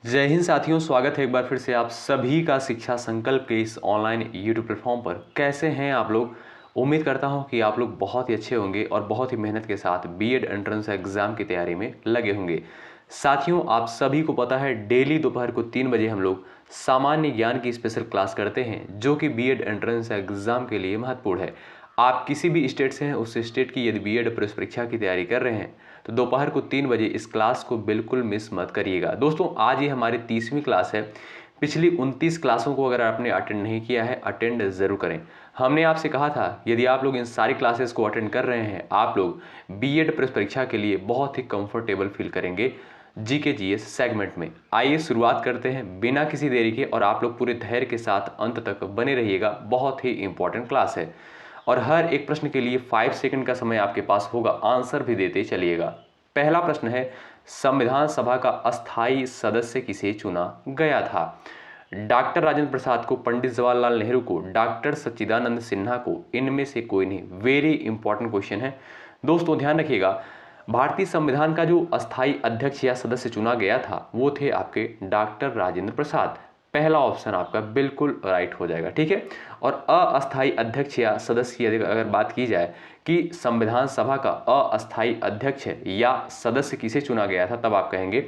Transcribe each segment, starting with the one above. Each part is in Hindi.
जय हिंद साथियों, स्वागत है एक बार फिर से आप सभी का शिक्षा संकल्प के इस ऑनलाइन यूट्यूब प्लेटफॉर्म पर। कैसे हैं आप लोग? उम्मीद करता हूं कि आप लोग बहुत ही अच्छे होंगे और बहुत ही मेहनत के साथ बीएड एंट्रेंस एग्जाम की तैयारी में लगे होंगे। साथियों, आप सभी को पता है डेली दोपहर को 3 बजे हम लोग सामान्य ज्ञान की स्पेशल क्लास करते हैं जो कि बीएड एंट्रेंस एग्जाम के लिए महत्वपूर्ण है। आप किसी भी स्टेट से हैं, उस स्टेट की यदि बीएड प्रवेश परीक्षा की तैयारी कर रहे हैं तो दोपहर को 3 बजे इस क्लास को बिल्कुल मिस मत करिएगा। दोस्तों, आज ये हमारी 30वीं क्लास है। पिछली 29 क्लासों को अगर आपने अटेंड नहीं किया है, अटेंड ज़रूर करें। हमने आपसे कहा था यदि आप लोग इन सारी क्लासेस को अटेंड कर रहे हैं, आप लोग बीएड प्रवेश परीक्षा के लिए बहुत ही कंफर्टेबल फील करेंगे जीके जीएस सेगमेंट में। आइए शुरुआत करते हैं बिना किसी देरी के, और आप लोग पूरे धैर्य के साथ अंत तक बने रहिएगा। बहुत ही इंपॉर्टेंट क्लास है और हर एक प्रश्न के लिए 5 सेकंड का समय आपके पास होगा, आंसर भी देते चलिएगा। पहला प्रश्न है, संविधान सभा का अस्थायी सदस्य किसे चुना गया था? डॉक्टर राजेंद्र प्रसाद को, पंडित जवाहरलाल नेहरू को, डॉक्टर सच्चिदानंद सिन्हा को, इनमें से कोई नहीं। वेरी इंपॉर्टेंट क्वेश्चन है दोस्तों, ध्यान रखिएगा। भारतीय संविधान का जो अस्थायी अध्यक्ष या सदस्य चुना गया था वो थे आपके डॉक्टर राजेंद्र प्रसाद। पहला ऑप्शन आपका बिल्कुल राइट हो जाएगा, ठीक है। और अस्थायी अध्यक्ष या सदस्य की अगर बात की जाए कि संविधान सभा का अस्थायी अध्यक्ष या सदस्य किसे चुना गया था, तब आप कहेंगे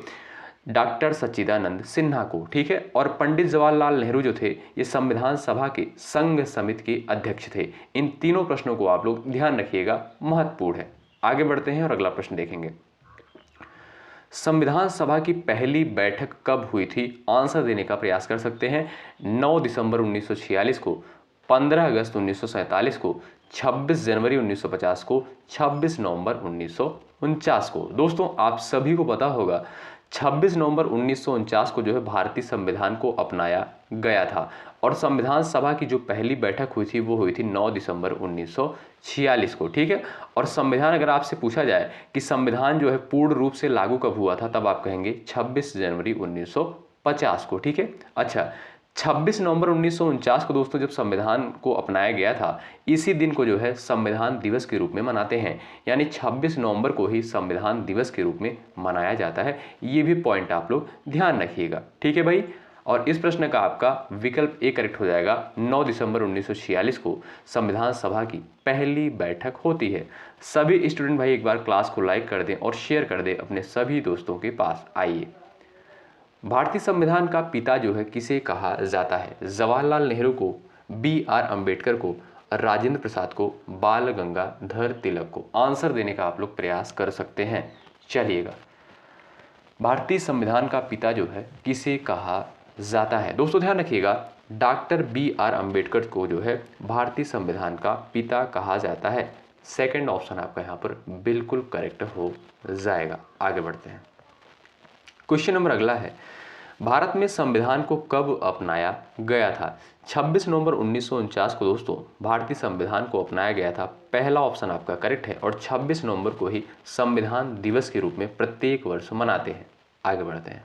डॉक्टर सच्चिदानंद सिन्हा को, ठीक है। और पंडित जवाहरलाल नेहरू जो थे ये संविधान सभा के संघ समिति के अध्यक्ष थे। इन तीनों प्रश्नों को आप लोग ध्यान रखिएगा, महत्वपूर्ण है। आगे बढ़ते हैं और अगला प्रश्न देखेंगे। संविधान सभा की पहली बैठक कब हुई थी? आंसर देने का प्रयास कर सकते हैं। 9 दिसंबर 1946 को, 15 अगस्त 1947 को, 26 जनवरी 1950 को, 26 नवंबर 1949 को। दोस्तों, आप सभी को पता होगा 26 नवंबर 1949 को जो है भारतीय संविधान को अपनाया गया था, और संविधान सभा की जो पहली बैठक हुई थी वो हुई थी 9 दिसंबर 1946 को, ठीक है। और संविधान, अगर आपसे पूछा जाए कि संविधान जो है पूर्ण रूप से लागू कब हुआ था, तब आप कहेंगे 26 जनवरी 1950 को, ठीक है। अच्छा, 26 नवंबर 1949 को दोस्तों जब संविधान को अपनाया गया था, इसी दिन को जो है संविधान दिवस के रूप में मनाते हैं, यानी 26 नवंबर को ही संविधान दिवस के रूप में मनाया जाता है। ये भी पॉइंट आप लोग ध्यान रखिएगा, ठीक है भाई। और इस प्रश्न का आपका विकल्प ए करेक्ट हो जाएगा। 9 दिसंबर 1946 को संविधान सभा की पहली बैठक होती है। सभी स्टूडेंट भाई एक बार क्लास को लाइक कर दें और शेयर कर दें अपने सभी दोस्तों के पास। आइए, भारतीय संविधान का पिता जो है किसे कहा जाता है? जवाहरलाल नेहरू को, बी.आर. अंबेडकर को, राजेंद्र प्रसाद को, बाल गंगाधर तिलक को। आंसर देने का आप लोग प्रयास कर सकते हैं। चलिएगा, भारतीय संविधान का पिता जो है किसे कहा जाता है? दोस्तों ध्यान रखिएगा, डॉक्टर बी.आर. अंबेडकर को जो है भारतीय संविधान का पिता कहा जाता है। सेकंड ऑप्शन आपका यहाँ पर बिल्कुल करेक्ट हो जाएगा। आगे बढ़ते हैं। क्वेश्चन नंबर अगला है, भारत में संविधान को कब अपनाया गया था? 26 नवंबर 1949 को दोस्तों भारतीय संविधान को अपनाया गया था। पहला ऑप्शन आपका करेक्ट है, और 26 नवंबर को ही संविधान दिवस के रूप में प्रत्येक वर्ष मनाते हैं। आगे बढ़ते हैं।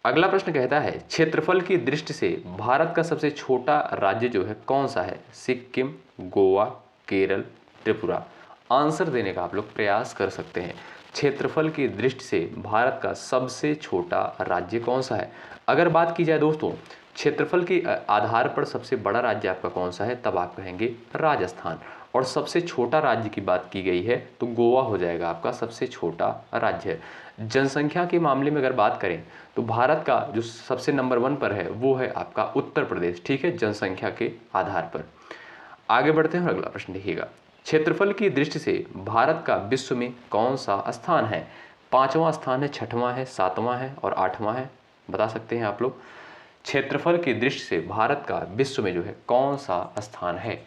अगला प्रश्न कहता है, क्षेत्रफल की दृष्टि से भारत का सबसे छोटा राज्य जो है कौन सा है? सिक्किम, गोवा, केरल, त्रिपुरा। आंसर देने का आप लोग प्रयास कर सकते हैं। क्षेत्रफल की दृष्टि से भारत का सबसे छोटा राज्य कौन सा है? अगर बात की जाए दोस्तों क्षेत्रफल के आधार पर सबसे बड़ा राज्य आपका कौन सा है, तब आप कहेंगे राजस्थान। और सबसे छोटा राज्य की बात की गई है तो गोवा हो जाएगा आपका सबसे छोटा राज्य। जनसंख्या के मामले में अगर बात करें तो भारत का जो सबसे नंबर 1 पर है वो है आपका उत्तर प्रदेश, ठीक है, जनसंख्या के आधार पर। आगे बढ़ते हैं और अगला प्रश्न देखिएगा। क्षेत्रफल की दृष्टि से भारत का विश्व में कौन सा स्थान है? 5वां स्थान है, 6वां है, 7वां है और 8वां है। बता सकते हैं आप लोग। क्षेत्रफल की दृष्टि से भारत का विश्व में जो है कौन सा स्थान है?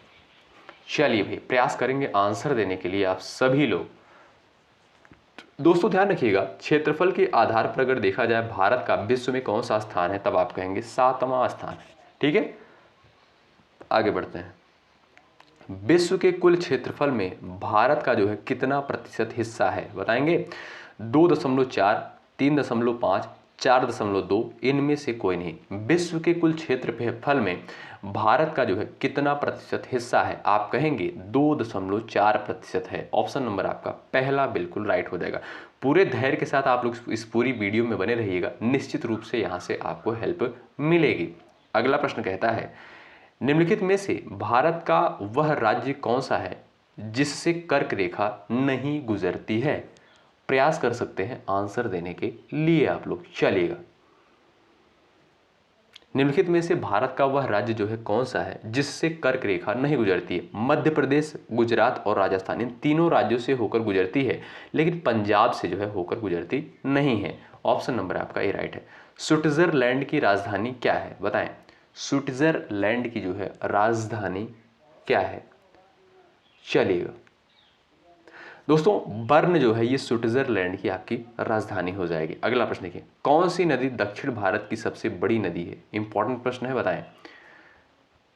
चलिए भाई, प्रयास करेंगे आंसर देने के लिए आप सभी लोग। दोस्तों ध्यान रखिएगा, क्षेत्रफल के आधार पर अगर देखा जाए भारत का विश्व में कौन सा स्थान है, तब आप कहेंगे 7वां स्थान है, ठीक है। आगे बढ़ते हैं। विश्व के कुल क्षेत्रफल में भारत का जो है कितना प्रतिशत हिस्सा है? बताएंगे। 2.4, 3.5, 4.2, इनमें से कोई नहीं। विश्व के कुल क्षेत्रफल में भारत का जो है कितना प्रतिशत हिस्सा है? आप कहेंगे 2.4% है। ऑप्शन नंबर आपका पहला बिल्कुल राइट हो जाएगा। पूरे धैर्य के साथ आप लोग इस पूरी वीडियो में बने रहिएगा, निश्चित रूप से यहाँ से आपको हेल्प मिलेगी। अगला प्रश्न कहता है, निम्नलिखित में से भारत का वह राज्य कौन सा है जिससे कर्क रेखा नहीं गुजरती है? प्रयास कर सकते हैं आंसर देने के लिए आप लोग, चलिएगा। निम्नलिखित में से भारत का वह राज्य जो है कौन सा है जिससे कर्क रेखा नहीं गुजरती है? मध्य प्रदेश, गुजरात और राजस्थान, इन तीनों राज्यों से होकर गुजरती है, लेकिन पंजाब से जो है होकर गुजरती नहीं है। ऑप्शन नंबर आपका ए राइट है। स्विट्जरलैंड की राजधानी क्या है? बताएं, स्विट्जरलैंड की जो है राजधानी क्या है? चलिएगा दोस्तों, बर्न जो है ये स्विट्जरलैंड की आपकी राजधानी हो जाएगी। अगला प्रश्न देखिए, कौन सी नदी दक्षिण भारत की सबसे बड़ी नदी है? इंपॉर्टेंट प्रश्न है, बताएं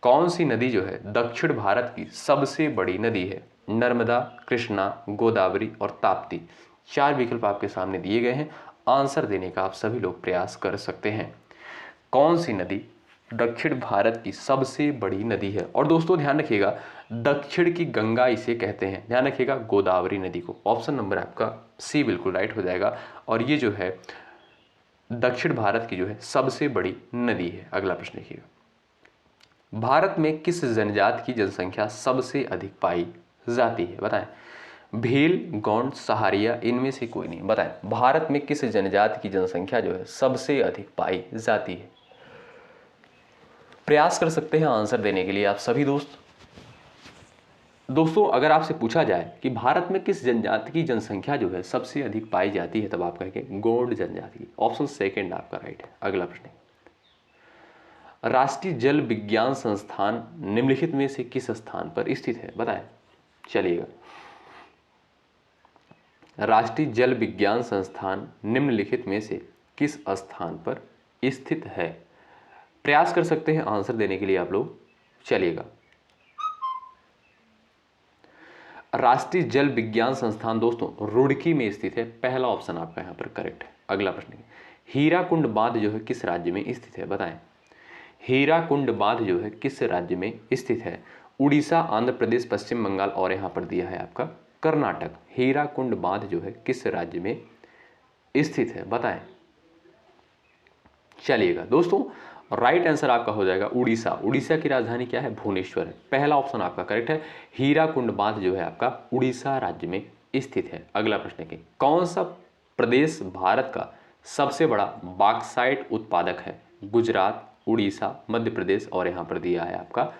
कौन सी नदी जो है दक्षिण भारत की सबसे बड़ी नदी है? नर्मदा, कृष्णा, गोदावरी और ताप्ती। 4 विकल्प आपके सामने दिए गए हैं, आंसर देने का आप सभी लोग प्रयास कर सकते हैं। कौन सी नदी दक्षिण भारत की सबसे बड़ी नदी है? और दोस्तों ध्यान रखिएगा, दक्षिण की गंगा इसे कहते हैं, ध्यान रखिएगा गोदावरी नदी को। ऑप्शन नंबर आपका सी बिल्कुल राइट हो जाएगा, और ये जो है दक्षिण भारत की जो है सबसे बड़ी नदी है। अगला प्रश्न देखिएगा, भारत में किस जनजाति की जनसंख्या सबसे अधिक पाई जाती है? बताएं, भील, गोंड, सहारिया, इनमें से कोई नहीं। बताएं, भारत में किस जनजाति की जनसंख्या जो है सबसे अधिक पाई जाती है? प्रयास कर सकते हैं आंसर देने के लिए आप सभी दोस्त। दोस्तों अगर आपसे पूछा जाए कि भारत में किस जनजाति की जनसंख्या जो है सबसे अधिक पाई जाती है, तब आप कहेंगे गोंड जनजाति की। ऑप्शन सेकंड आपका राइट है। अगला प्रश्न, राष्ट्रीय जल विज्ञान संस्थान निम्नलिखित में से किस स्थान पर स्थित है? बताएं, चलिएगा। राष्ट्रीय जल विज्ञान संस्थान निम्नलिखित में से किस स्थान पर स्थित है? प्रयास कर सकते हैं आंसर देने के लिए आप लोग, चलिएगा। राष्ट्रीय जल विज्ञान संस्थान दोस्तों रुड़की में स्थित है, पहला ऑप्शन आपका यहां पर करेक्ट है। अगला प्रश्न, हीराकुंड बांध जो है किस राज्य में स्थित है? बताएं, हीराकुंड बांध जो है किस राज्य में स्थित है? उड़ीसा, आंध्र प्रदेश, पश्चिम बंगाल और यहां पर दिया है आपका कर्नाटक। हीराकुंड बांध जो है किस राज्य में स्थित है? बताएं, चलिएगा। दोस्तों राइट आंसर आपका हो जाएगा उड़ीसा। उड़ीसा की राजधानी क्या है? भुवनेश्वर है। पहला ऑप्शन आपका करेक्ट है, हीराकुंड बांध जो है आपका उड़ीसा राज्य में स्थित है। अगला प्रश्न है, कौन सा प्रदेश भारत का सबसे बड़ा बॉक्साइट उत्पादक है? गुजरात, उड़ीसा, मध्य प्रदेश और यहां पर दिया है आपका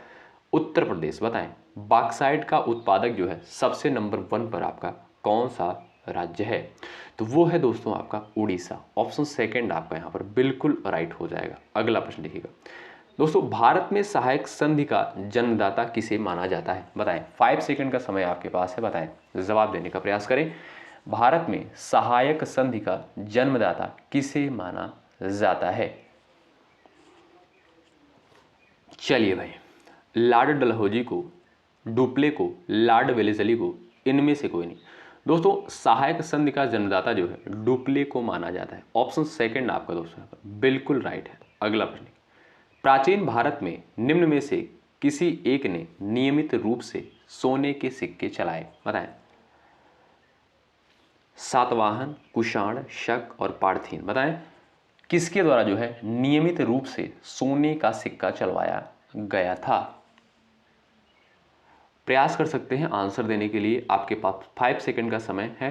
उत्तर प्रदेश। बताएं, बॉक्साइट का उत्पादक जो है सबसे नंबर 1 पर आपका कौन सा राज्य है? तो वो है दोस्तों आपका उड़ीसा। ऑप्शन सेकंड आपका यहाँ पर बिल्कुल राइट हो जाएगा। अगला प्रश्न देखिएगा दोस्तों, भारत में सहायक संधि का जन्मदाता किसे माना जाता है? बताएं, 5 सेकंड का समय आपके पास है, बताएं, जवाब देने का प्रयास करें। भारत में सहायक संधि का जन्मदाता किसे माना जाता है? चलिए भाई, लॉर्ड डलहौजी को, डुप्ले को, लॉर्ड वेलेस्ली को, इनमें से कोई नहीं। दोस्तों सहायक संधि का जन्मदाता जो है डुप्ले को माना जाता है। ऑप्शन सेकंड आपका दोस्तों यहाँ पर बिल्कुल राइट है। अगला प्रश्न, प्राचीन भारत में निम्न में से किसी एक ने नियमित रूप से सोने के सिक्के चलाए? बताएं, सातवाहन, कुषाण, शक और पार्थीन। बताएं, किसके द्वारा जो है नियमित रूप से सोने का सिक्का चलवाया गया था? प्रयास कर सकते हैं आंसर देने के लिए, आपके पास 5 सेकंड का समय है।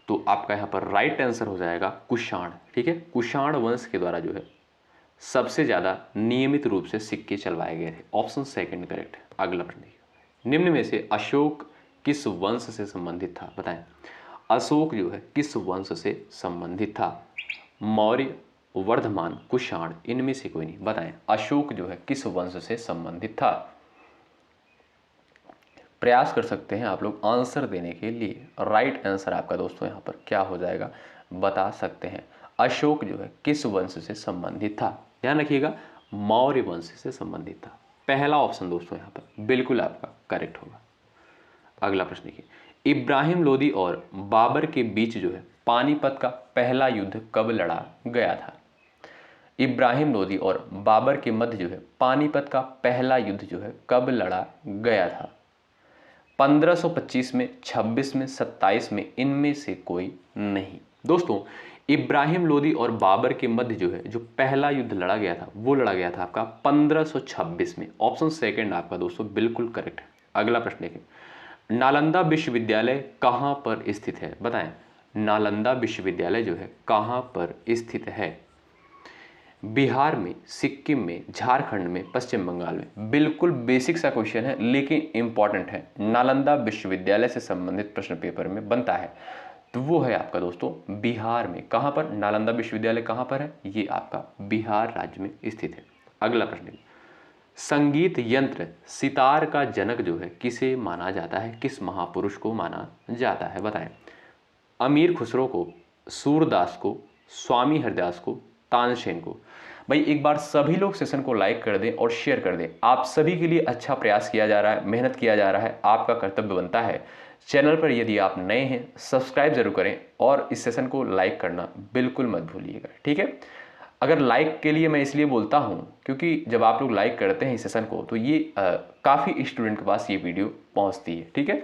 तो आपका यहाँ पर राइट आंसर हो जाएगा कुषाण। ठीक है, कुषाण वंश के द्वारा जो है सबसे ज़्यादा नियमित रूप से सिक्के चलवाए गए थे। ऑप्शन सेकंड करेक्ट है। अगला प्रश्न, निम्न में से अशोक किस वंश से संबंधित था? बताएं, अशोक जो है किस वंश से संबंधित था? मौर्य, वर्धमान, कुषाण, इनमें से कोई नहीं। बताएं, अशोक जो है किस वंश से संबंधित था? प्रयास कर सकते हैं आप लोग आंसर देने के लिए। राइट आंसर आपका दोस्तों यहाँ पर क्या हो जाएगा, बता सकते हैं। अशोक जो है किस वंश से संबंधित था? ध्यान रखिएगा, मौर्य वंश से संबंधित था। पहला ऑप्शन दोस्तों यहाँ पर बिल्कुल आपका करेक्ट होगा। अगला प्रश्न देखिए, इब्राहिम लोदी और बाबर के बीच जो है पानीपत का पहला युद्ध कब लड़ा गया था? इब्राहिम लोदी और बाबर के मध्य जो है पानीपत का पहला युद्ध जो है कब लड़ा गया था? 1525 में, 26 में, 27 में, इनमें से कोई नहीं। दोस्तों इब्राहिम लोदी और बाबर के मध्य जो है जो पहला युद्ध लड़ा गया था वो लड़ा गया था आपका 1526 में। ऑप्शन सेकंड आपका दोस्तों बिल्कुल करेक्ट है। अगला प्रश्न देखिए, नालंदा विश्वविद्यालय कहाँ पर स्थित है? बताएं, नालंदा विश्वविद्यालय जो है कहाँ पर स्थित है? बिहार में, सिक्किम में, झारखंड में, पश्चिम बंगाल में? बिल्कुल बेसिक सा क्वेश्चन है लेकिन इंपॉर्टेंट है, नालंदा विश्वविद्यालय से संबंधित प्रश्न पेपर में बनता है। तो वो है आपका दोस्तों बिहार में। कहाँ पर? नालंदा विश्वविद्यालय कहाँ पर है? ये आपका बिहार राज्य में स्थित है। अगला प्रश्न, संगीत यंत्र सितार का जनक जो है किसे माना जाता है? किस महापुरुष को माना जाता है? बताएं, अमीर खुसरो को, सूरदास को, स्वामी हरदास को, तानसेन को? भाई एक बार सभी लोग सेशन को लाइक कर दें और शेयर कर दें। आप सभी के लिए अच्छा प्रयास किया जा रहा है, मेहनत किया जा रहा है, आपका कर्तव्य बनता है। चैनल पर यदि आप नए हैं सब्सक्राइब जरूर करें और इस सेशन को लाइक करना बिल्कुल मत भूलिएगा, ठीक है। अगर लाइक के लिए मैं इसलिए बोलता हूं क्योंकि जब आप लोग लाइक करते हैं इस सेशन को तो ये काफ़ी स्टूडेंट के पास ये वीडियो पहुंचती है, ठीक है।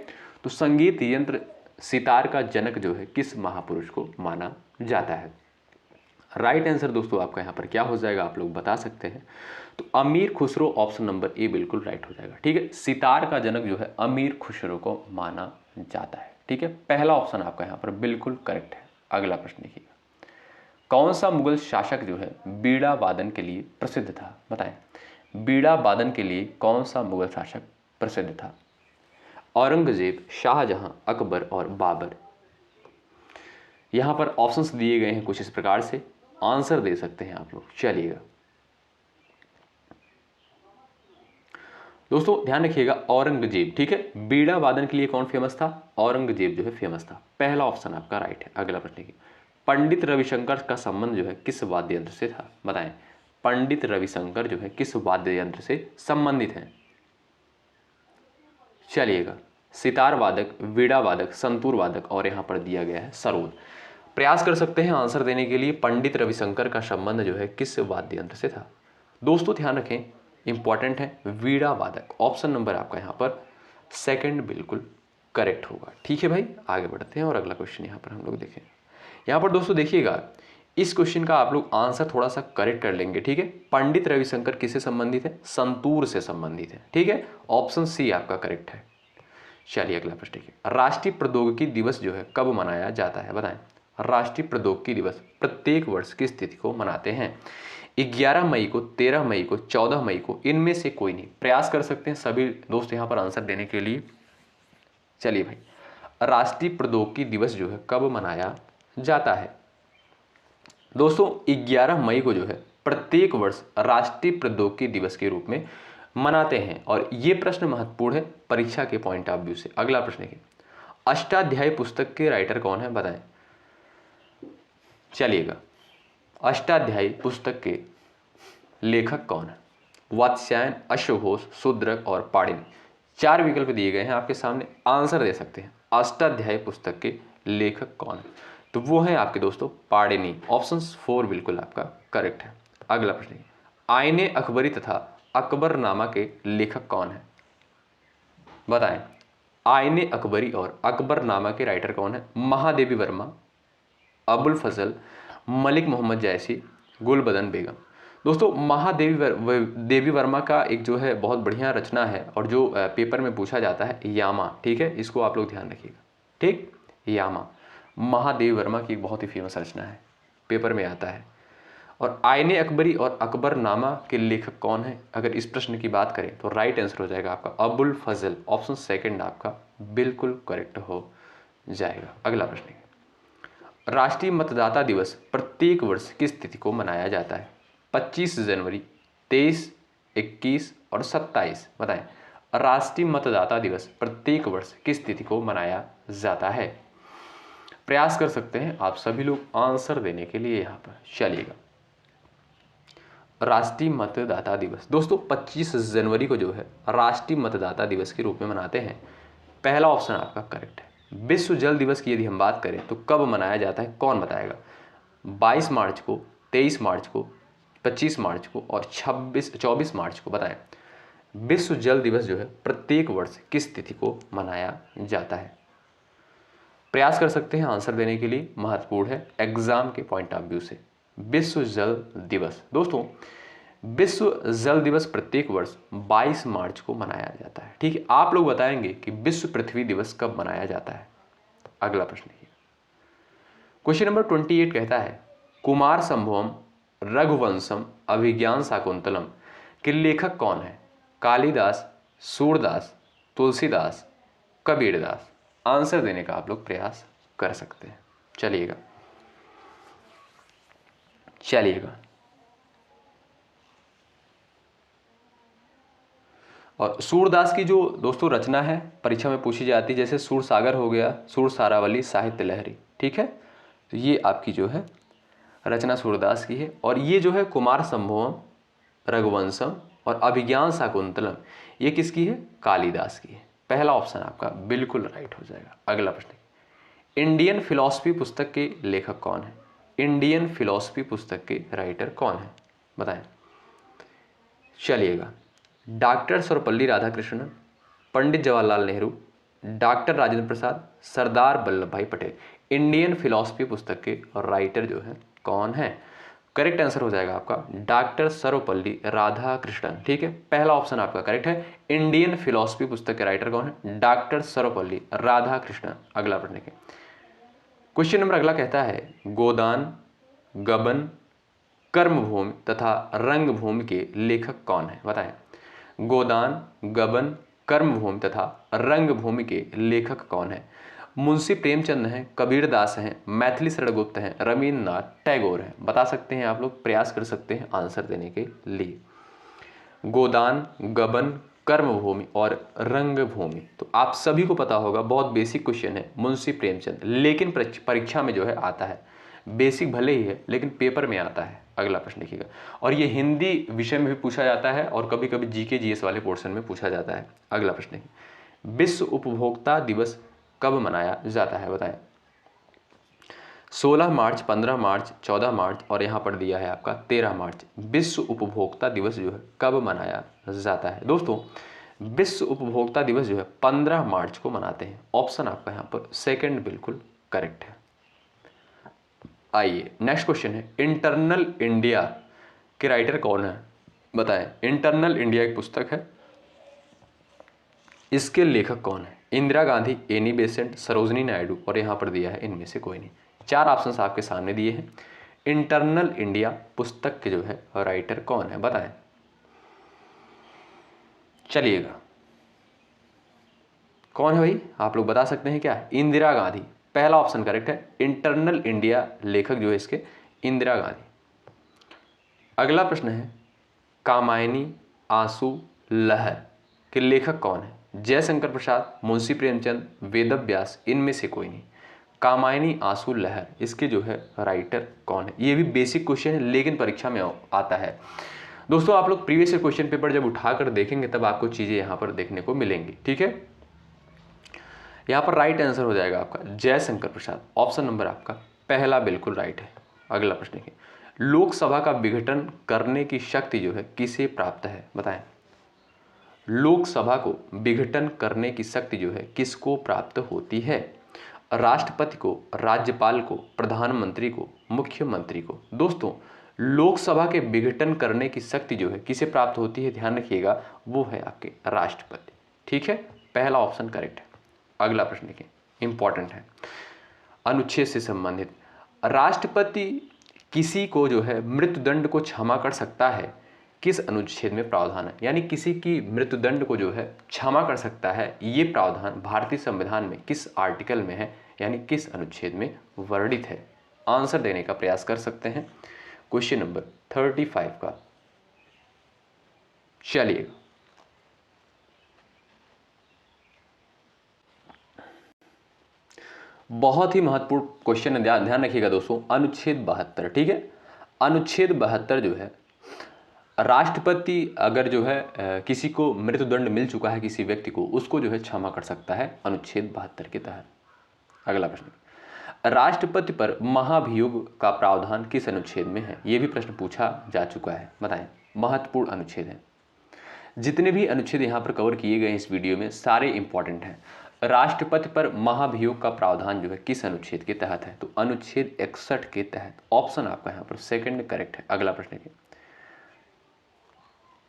तो संगीत यंत्र सितार का जनक जो है किस महापुरुष को माना जाता है? राइट आंसर दोस्तों आपका यहाँ पर क्या हो जाएगा, आप लोग बता सकते हैं। तो अमीर खुसरो, ऑप्शन नंबर ए बिल्कुल राइट हो जाएगा, ठीक है। सितार का जनक जो है अमीर खुसरो को माना जाता है, ठीक है। पहला ऑप्शन आपका यहाँ पर बिल्कुल करेक्ट है। अगला प्रश्न देखिएगा, कौन सा मुगल शासक जो है बीड़ा वादन के लिए प्रसिद्ध था? बताएं, बीड़ा वादन के लिए कौन सा मुगल शासक प्रसिद्ध था? औरंगजेब, शाहजहां, अकबर और बाबर? यहां पर ऑप्शंस दिए गए हैं कुछ इस प्रकार से, आंसर दे सकते हैं आप लोग। चलिएगा दोस्तों ध्यान रखिएगा, औरंगजेब, ठीक है। बीड़ा वादन के लिए कौन फेमस था? औरंगजेब जो है फेमस था। पहला ऑप्शन आपका राइट है। अगला प्रश्न देखिए, पंडित रविशंकर का संबंध जो है किस वाद्य यंत्र से था? बताएं, पंडित रविशंकर जो है किस वाद्य यंत्र से संबंधित हैं? चलिएगा, सितार वादक, वीणा वादक, संतूर वादक और यहां पर दिया गया है सरोद। प्रयास कर सकते हैं आंसर देने के लिए। पंडित रविशंकर का संबंध जो है किस वाद्य यंत्र से था? दोस्तों ध्यान रखें, इंपॉर्टेंट है, वीणा वादक। ऑप्शन नंबर आपका यहाँ पर सेकंड बिल्कुल करेक्ट होगा, ठीक है भाई। आगे बढ़ते हैं और अगला क्वेश्चन यहाँ पर हम लोग देखें। यहाँ पर दोस्तों देखिएगा, इस क्वेश्चन का आप लोग आंसर थोड़ा सा करेक्ट कर लेंगे, ठीक है। पंडित रविशंकर किससे संबंधित है? संतूर से संबंधित है, ठीक है। ऑप्शन सी आपका करेक्ट है। चलिए अगला प्रश्न देखिए, राष्ट्रीय प्रौद्योगिकी दिवस जो है कब मनाया जाता है? बताएं, राष्ट्रीय प्रौद्योगिकी दिवस प्रत्येक वर्ष किस तिथि को मनाते हैं? 11 मई को, 13 मई को, 14 मई को? इनमें से कोई नहीं। प्रयास कर सकते हैं सभी दोस्त यहाँ पर आंसर देने के लिए। चलिए भाई, राष्ट्रीय प्रौद्योगिकी दिवस जो है कब मनाया जाता है? दोस्तों 11 मई को जो है प्रत्येक वर्ष राष्ट्रीय प्रौद्योगिकी दिवस के रूप में मनाते हैं। और ये प्रश्न महत्वपूर्ण है परीक्षा के पॉइंट ऑफ व्यू से। अगला प्रश्न है, अष्टाध्यायी पुस्तक के राइटर कौन है? बताएं। चलिएगा, अष्टाध्यायी पुस्तक के लेखक कौन है? वात्स्यायन, अश्वघोष, शूद्रक और पाणिनि? 4 विकल्प दिए गए हैं आपके सामने, आंसर दे सकते हैं। अष्टाध्यायी पुस्तक के लेखक कौन है? तो वो है आपके दोस्तों पाणिनि। ऑप्शन 4 बिल्कुल आपका करेक्ट है। अगला प्रश्न, आईने अकबरी तथा अकबरनामा के लेखक कौन है? बताएं, आईने अकबरी और अकबरनामा के राइटर कौन है? महादेवी वर्मा, अबुल फजल, मलिक मोहम्मद जैसी, गुलबदन बेगम? दोस्तों देवी वर्मा का एक जो है बहुत बढ़िया रचना है और जो पेपर में पूछा जाता है यामा, ठीक है। इसको आप लोग ध्यान रखिएगा, ठीक। यामा महादेवी वर्मा की बहुत ही फेमस रचना है, पेपर में आता है। और आईने अकबरी और अकबरनामा के लेखक कौन है? अगर इस प्रश्न की बात करें तो राइट आंसर हो जाएगा आपका अबुल फजल। ऑप्शन सेकंड आपका बिल्कुल करेक्ट हो जाएगा। अगला प्रश्न, राष्ट्रीय मतदाता दिवस प्रत्येक वर्ष किस तिथि को मनाया जाता है? 25 जनवरी, 23, 21 और 27? बताएं, राष्ट्रीय मतदाता दिवस प्रत्येक वर्ष किस तिथि को मनाया जाता है? प्रयास कर सकते हैं आप सभी लोग आंसर देने के लिए यहाँ पर। चलिएगा, राष्ट्रीय मतदाता दिवस दोस्तों 25 जनवरी को जो है राष्ट्रीय मतदाता दिवस के रूप में मनाते हैं। पहला ऑप्शन आपका करेक्ट है। विश्व जल दिवस की यदि हम बात करें तो कब मनाया जाता है, कौन बताएगा? 22 मार्च को, 23 मार्च को, 25 मार्च को और 24 मार्च को? बताएं, विश्व जल दिवस जो है प्रत्येक वर्ष किस तिथि को मनाया जाता है? प्रयास कर सकते हैं आंसर देने के लिए, महत्वपूर्ण है एग्जाम के पॉइंट ऑफ व्यू से। विश्व जल दिवस दोस्तों, विश्व जल दिवस प्रत्येक वर्ष 22 मार्च को मनाया जाता है। ठीक है, आप लोग बताएंगे कि विश्व पृथ्वी दिवस कब मनाया जाता है। अगला प्रश्न है, क्वेश्चन नंबर 28 कहता है कुमार संभवम रघुवंशम अभिज्ञान शाकुंतलम के लेखक कौन है? कालिदास, सूरदास, तुलसीदास, कबीरदास। आंसर देने का आप लोग प्रयास कर सकते हैं। चलिएगा और सूरदास की जो दोस्तों रचना है परीक्षा में पूछी जाती है, जैसे सूर सागर हो गया, सूर सारावली, साहित्य लहरी। ठीक है, तो ये आपकी जो है रचना सूरदास की है। और ये जो है कुमार संभवम, रघुवंशम और अभिज्ञान शाकुंतलम, ये किसकी है? कालिदास की है। पहला ऑप्शन आपका बिल्कुल राइट हो जाएगा। अगला प्रश्न, इंडियन फिलॉसफी पुस्तक के लेखक कौन है? इंडियन फिलॉसफी पुस्तक के राइटर कौन है, बताएं। चलिएगा, डॉक्टर सर्वपल्ली राधाकृष्णन, पंडित जवाहरलाल नेहरू, डॉक्टर राजेंद्र प्रसाद, सरदार वल्लभ भाई पटेल। इंडियन फिलॉसफी पुस्तक के राइटर जो है कौन है? करेक्ट आंसर हो जाएगा आपका डॉक्टर सर्वपल्ली राधाकृष्णन। ठीक है, पहला ऑप्शन आपका करेक्ट है। इंडियन फिलॉसफी पुस्तक के राइटर कौन है? डॉक्टर सर्वपल्ली राधाकृष्णन। अगला प्रश्न देखिए, क्वेश्चन नंबर अगला कहता है गोदान, गबन, कर्मभूमि तथा रंगभूमि के लेखक कौन है, बताएं। गोदान, गबन, कर्मभूमि तथा रंगभूमि के लेखक कौन है? मुंशी प्रेमचंद हैं, कबीरदास हैं, मैथिली शरण गुप्त हैं, रवींद्रनाथ टैगोर हैं। बता सकते हैं आप लोग, प्रयास कर सकते हैं आंसर देने के लिए। गोदान, गबन, कर्मभूमि और रंगभूमि, तो आप सभी को पता होगा, बहुत बेसिक क्वेश्चन है, मुंशी प्रेमचंद। लेकिन परीक्षा में जो है आता है, बेसिक भले ही है लेकिन पेपर में आता है। अगला प्रश्न देखिएगा, और ये हिंदी विषय में भी पूछा जाता है और कभी कभी जीके जीएस वाले पोर्शन में पूछा जाता है। अगला प्रश्न देखिए, विश्व उपभोक्ता दिवस कब मनाया जाता है, बताएं। 16 मार्च, 15 मार्च, 14 मार्च और यहाँ पर दिया है आपका 13 मार्च। विश्व उपभोक्ता दिवस जो है कब मनाया जाता है? दोस्तों, विश्व उपभोक्ता दिवस जो है 15 मार्च को मनाते हैं। ऑप्शन आपका यहाँ पर सेकंड बिल्कुल करेक्ट है। आइए नेक्स्ट क्वेश्चन है, इंटरनल इंडिया के राइटर कौन है, बताएं। इंटरनल इंडिया एक पुस्तक है, इसके लेखक कौन है? इंदिरा गांधी, एनी बेसेंट, सरोजनी नायडू और यहाँ पर दिया है इनमें से कोई नहीं। चार ऑप्शंस आपके सामने दिए हैं। इंटरनल इंडिया पुस्तक के जो है राइटर कौन है, बताएं। चलिएगा, कौन है भाई, आप लोग बता सकते हैं क्या? इंदिरा गांधी, पहला ऑप्शन करेक्ट है। इंटरनल इंडिया लेखक जो है इसके इंदिरा गांधी। अगला प्रश्न है, कामायनी आंसू लहर के लेखक कौन है? जयशंकर प्रसाद, मुंशी प्रेमचंद, वेदव्यास, इनमें से कोई नहीं। कामायनी आंसू लहर, इसके जो है राइटर कौन है? ये भी बेसिक क्वेश्चन है लेकिन परीक्षा में आता है। दोस्तों, आप लोग प्रीवियस क्वेश्चन पेपर जब उठाकर देखेंगे तब आपको चीजें यहाँ पर देखने को मिलेंगी। ठीक है, यहाँ पर राइट आंसर हो जाएगा आपका जयशंकर प्रसाद। ऑप्शन नंबर आपका पहला बिल्कुल राइट है। अगला प्रश्न देखिए, लोकसभा का विघटन करने की शक्ति जो है किसे प्राप्त है, बताएं। लोकसभा को विघटन करने की शक्ति जो है किसको प्राप्त होती है? राष्ट्रपति को, राज्यपाल को, प्रधानमंत्री को, मुख्यमंत्री को। दोस्तों, लोकसभा के विघटन करने की शक्ति जो है किसे प्राप्त होती है, ध्यान रखिएगा, वो है आपके राष्ट्रपति। ठीक है, पहला ऑप्शन करेक्ट है। अगला प्रश्न देखिए, इंपॉर्टेंट है, अनुच्छेद से संबंधित। राष्ट्रपति किसी को जो है मृत्युदंड को क्षमा कर सकता है, किस अनुच्छेद में प्रावधान है? यानी किसी की मृत्युदंड को जो है क्षमा कर सकता है, ये प्रावधान भारतीय संविधान में किस आर्टिकल में है, यानी किस अनुच्छेद में वर्णित है? आंसर देने का प्रयास कर सकते हैं क्वेश्चन नंबर 35 का। चलिए, बहुत ही महत्वपूर्ण क्वेश्चन है, ध्यान रखिएगा दोस्तों। अनुच्छेद 72, ठीक है, अनुच्छेद 72 जो है, राष्ट्रपति अगर जो है किसी को मृत्युदंड मिल चुका है किसी व्यक्ति को, उसको जो है क्षमा कर सकता है अनुच्छेद 72 के तहत। अगला प्रश्न, राष्ट्रपति पर महाभियोग का प्रावधान किस अनुच्छेद में है? यह भी प्रश्न पूछा जा चुका है, बताएं। महत्वपूर्ण अनुच्छेद है। जितने भी अनुच्छेद यहाँ पर कवर किए गए इस वीडियो में सारे इंपॉर्टेंट हैं। राष्ट्रपति पर महाभियोग का प्रावधान जो है किस अनुच्छेद के तहत है? तो अनुच्छेद 61 के तहत। ऑप्शन आपका यहाँ पर सेकंड करेक्ट है। अगला प्रश्न है,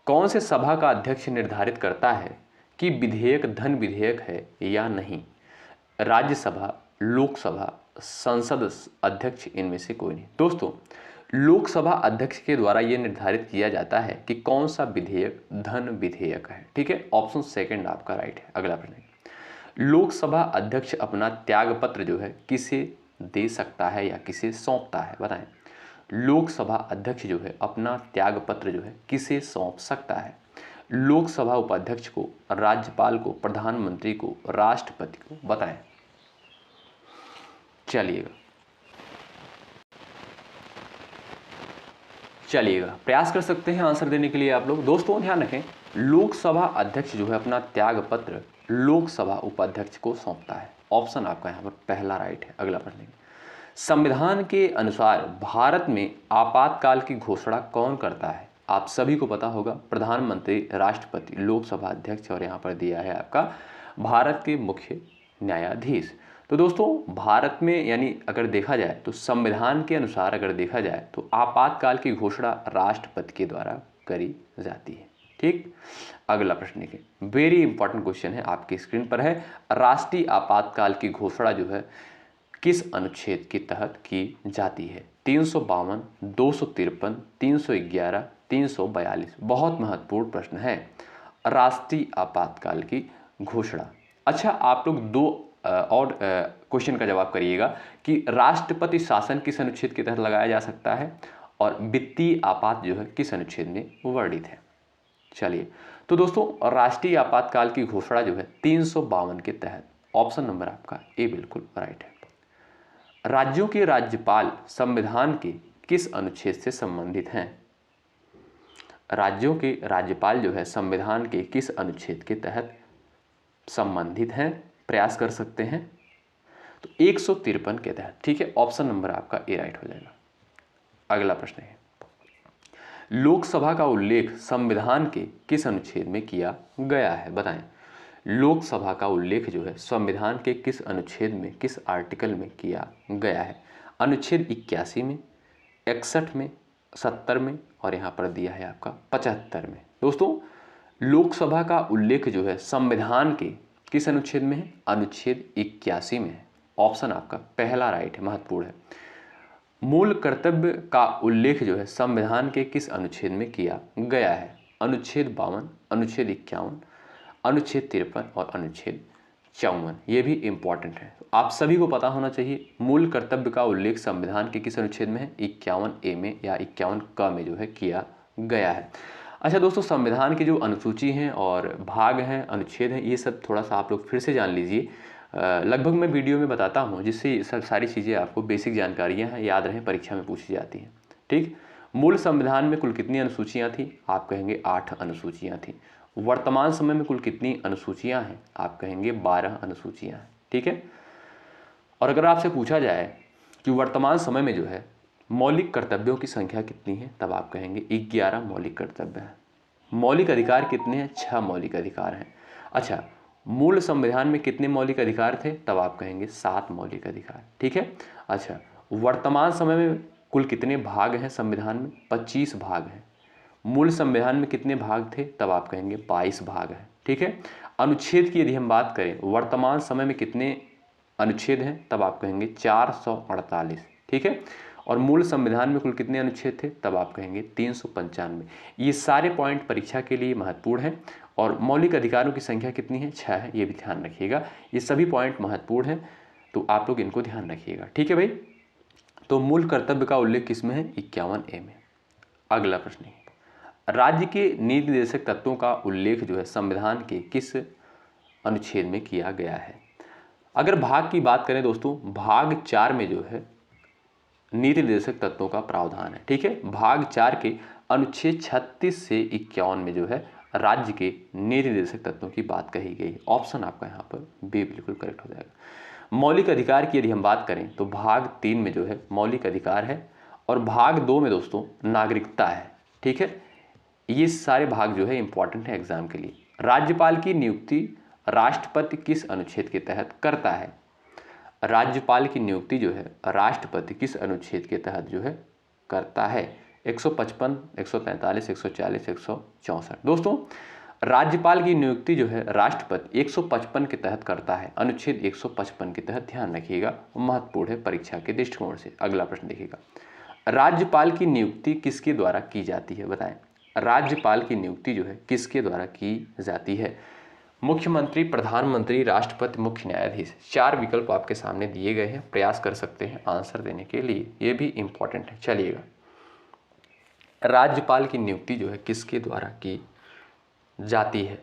कौन से सभा का अध्यक्ष निर्धारित करता है कि विधेयक धन विधेयक है या नहीं? राज्यसभा, लोकसभा, संसद अध्यक्ष, इनमें से कोई नहीं। दोस्तों, लोकसभा अध्यक्ष के द्वारा यह निर्धारित किया जाता है कि कौन सा विधेयक धन विधेयक है। ठीक है, ऑप्शन सेकंड आपका राइट है। अगला प्रश्न है, लोकसभा अध्यक्ष अपना त्यागपत्र जो है किसे दे सकता है या किसे सौंपता है? बताएं। लोकसभा अध्यक्ष जो है अपना त्यागपत्र जो है किसे सौंप सकता है? लोकसभा उपाध्यक्ष को, राज्यपाल को, प्रधानमंत्री को, राष्ट्रपति को? बताएं। चलिएगा प्रयास कर सकते हैं आंसर देने के लिए आप लोग। दोस्तों ध्यान रखें, लोकसभा अध्यक्ष जो है अपना त्यागपत्र लोकसभा उपाध्यक्ष को सौंपता है। ऑप्शन आपका यहाँ पर पहला राइट है। अगला प्रश्न, संविधान के अनुसार भारत में आपातकाल की घोषणा कौन करता है? आप सभी को पता होगा, प्रधानमंत्री, राष्ट्रपति, लोकसभा अध्यक्ष, और यहाँ पर दिया है आपका भारत के मुख्य न्यायाधीश। तो दोस्तों भारत में यानी अगर देखा जाए तो संविधान के अनुसार अगर देखा जाए तो आपातकाल की घोषणा राष्ट्रपति के द्वारा करी जाती है। ठीक, अगला प्रश्न है, वेरी इंपॉर्टेंट क्वेश्चन है, आपकी स्क्रीन पर है। राष्ट्रीय आपातकाल की घोषणा जो है किस अनुच्छेद के तहत की जाती है? 352, 253, 311, 342। बहुत महत्वपूर्ण प्रश्न है, राष्ट्रीय आपातकाल की घोषणा। अच्छा, आप लोग दो और क्वेश्चन का जवाब करिएगा कि राष्ट्रपति शासन किस अनुच्छेद के तहत लगाया जा सकता है और वित्तीय आपात जो है किस अनुच्छेद में वर्णित है। चलिए, तो दोस्तों राष्ट्रीय आपातकाल की घोषणा जो है 352 के तहत। ऑप्शन नंबर आपका ए बिल्कुल राइट है। राज्यों के राज्यपाल संविधान के किस अनुच्छेद से संबंधित हैं? राज्यों के राज्यपाल जो है संविधान के किस अनुच्छेद के तहत संबंधित हैं? प्रयास कर सकते हैं। तो 153 के तहत। ठीक है, ऑप्शन नंबर आपका ए राइट हो जाएगा। अगला प्रश्न है, लोकसभा का उल्लेख संविधान के किस अनुच्छेद में किया गया है? बताएं। लोकसभा का उल्लेख जो है संविधान के किस अनुच्छेद में, किस आर्टिकल में किया गया है? अनुच्छेद 81 में, 61 में, 70 में, और यहाँ पर दिया है आपका 75 में। दोस्तों लोकसभा का उल्लेख जो है संविधान के किस अनुच्छेद में है? अनुच्छेद 81 में है। ऑप्शन आपका पहला राइट है, महत्वपूर्ण है। मूल कर्तव्य का उल्लेख जो है संविधान के किस अनुच्छेद में किया गया है? अनुच्छेद 52, अनुच्छेद 51, अनुच्छेद 53 और अनुच्छेद 54। ये भी इंपॉर्टेंट है, आप सभी को पता होना चाहिए। मूल कर्तव्य का उल्लेख संविधान के किस अनुच्छेद में है? 51A में या 51 क में जो है किया गया है। अच्छा दोस्तों, संविधान की जो अनुसूची हैं और भाग हैं, अनुच्छेद हैं, ये सब थोड़ा सा आप लोग फिर से जान लीजिए। लगभग मैं वीडियो में बताता हूँ जिससे सब सारी चीज़ें आपको बेसिक जानकारियाँ हैं, याद रहें, परीक्षा में पूछी जाती हैं। ठीक, मूल संविधान में कुल कितनी अनुसूचियाँ थी? आप कहेंगे 8 अनुसूचियाँ थी। वर्तमान समय में कुल कितनी अनुसूचियाँ हैं? आप कहेंगे 12 अनुसूचियाँ हैं। ठीक है, और अगर आपसे पूछा जाए कि वर्तमान समय में जो है मौलिक कर्तव्यों की संख्या कितनी है, तब आप कहेंगे 11 मौलिक कर्तव्य हैं। मौलिक अधिकार कितने हैं? 6 मौलिक अधिकार हैं। अच्छा, मूल संविधान में कितने मौलिक अधिकार थे? तब आप कहेंगे 7 मौलिक अधिकार। ठीक है, अच्छा वर्तमान समय में कुल कितने भाग हैं संविधान में? 25 भाग हैं। मूल संविधान में कितने भाग थे? तब आप कहेंगे 22 भाग हैं। ठीक है, अनुच्छेद की यदि हम बात करें, वर्तमान समय में कितने अनुच्छेद हैं? तब आप कहेंगे 448। ठीक है, और मूल संविधान में कुल कितने अनुच्छेद थे? तब आप कहेंगे 395। ये सारे पॉइंट परीक्षा के लिए महत्वपूर्ण हैं। और मौलिक अधिकारों की संख्या कितनी है? 6 है, ये भी ध्यान रखिएगा। ये सभी पॉइंट महत्वपूर्ण हैं, तो आप लोग इनको ध्यान रखिएगा। ठीक है भाई, तो मूल कर्तव्य का उल्लेख किसमें है? 51A में। अगला प्रश्न है, राज्य के नीति निर्देशक तत्वों का उल्लेख जो है संविधान के किस अनुच्छेद में किया गया है? अगर भाग की बात करें दोस्तों, भाग 4 में जो है नीति निर्देशक तत्वों का प्रावधान है। ठीक है, भाग 4 के अनुच्छेद 36 से 51 में जो है राज्य के नीति निर्देशक तत्वों की बात कही गई। ऑप्शन आपका यहाँ पर बी बिल्कुल करेक्ट हो जाएगा। मौलिक अधिकार की यदि हम बात करें तो भाग 3 में जो है मौलिक अधिकार है, और भाग 2 में दोस्तों नागरिकता है। ठीक है, ये सारे भाग जो है इंपॉर्टेंट है एग्जाम के लिए। राज्यपाल की नियुक्ति राष्ट्रपति किस अनुच्छेद के तहत करता है? राज्यपाल की नियुक्ति जो है राष्ट्रपति किस अनुच्छेद के तहत जो है करता है? 155, 143, 140, 164। दोस्तों राज्यपाल की नियुक्ति जो है राष्ट्रपति 155 के तहत करता है, अनुच्छेद 155 के तहत। ध्यान रखिएगा, महत्वपूर्ण है परीक्षा के दृष्टिकोण से। अगला प्रश्न देखिएगा, राज्यपाल की नियुक्ति किसके द्वारा की जाती है? बताएं, राज्यपाल की नियुक्ति जो है किसके द्वारा की जाती है? मुख्यमंत्री, प्रधानमंत्री, राष्ट्रपति, मुख्य न्यायाधीश। 4 विकल्प आपके सामने दिए गए हैं, प्रयास कर सकते हैं आंसर देने के लिए, ये भी इंपॉर्टेंट है। चलिएगा, राज्यपाल की नियुक्ति जो है किसके द्वारा की जाती है?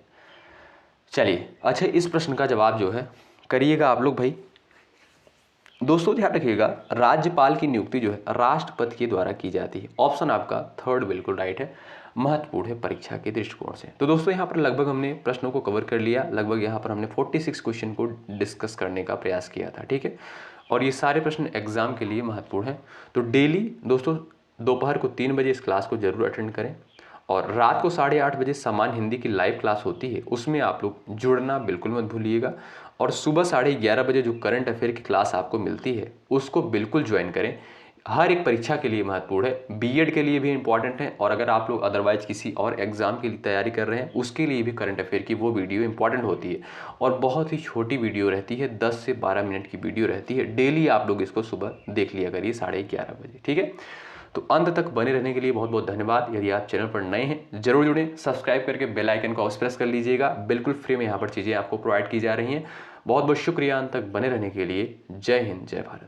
चलिए, अच्छा इस प्रश्न का जवाब जो है करिएगा आप लोग भाई। दोस्तों ध्यान रखिएगा, राज्यपाल की नियुक्ति जो है राष्ट्रपति के द्वारा की जाती है। ऑप्शन आपका थर्ड बिल्कुल राइट है, महत्वपूर्ण है परीक्षा के दृष्टिकोण से। तो दोस्तों यहाँ पर लगभग हमने प्रश्नों को कवर कर लिया, लगभग यहाँ पर हमने 46 क्वेश्चन को डिस्कस करने का प्रयास किया था, ठीक है। और ये सारे प्रश्न एग्जाम के लिए महत्वपूर्ण है। तो डेली दोस्तों दोपहर को 3 बजे इस क्लास को जरूर अटेंड करें, और रात को 8:30 बजे समान हिंदी की लाइव क्लास होती है, उसमें आप लोग जुड़ना बिल्कुल मत भूलिएगा। और सुबह 11:30 बजे जो करंट अफेयर की क्लास आपको मिलती है उसको बिल्कुल ज्वाइन करें। हर एक परीक्षा के लिए महत्वपूर्ण है, बीएड के लिए भी इंपॉर्टेंट है, और अगर आप लोग अदरवाइज किसी और एग्जाम के लिए तैयारी कर रहे हैं उसके लिए भी करंट अफेयर की वो वीडियो इंपॉर्टेंट होती है। और बहुत ही छोटी वीडियो रहती है, 10 से 12 मिनट की वीडियो रहती है। डेली आप लोग इसको सुबह देख लिया करिए 11:30 बजे, ठीक है। तो अंत तक बने रहने के लिए बहुत बहुत धन्यवाद। यदि आप चैनल पर नए हैं जरूर जुड़ें, सब्सक्राइब करके बेल आइकन को प्रेस कर लीजिएगा। बिल्कुल फ्री में यहाँ पर चीज़ें आपको प्रोवाइड की जा रही हैं। बहुत बहुत शुक्रिया अंत तक बने रहने के लिए। जय हिंद, जय भारत।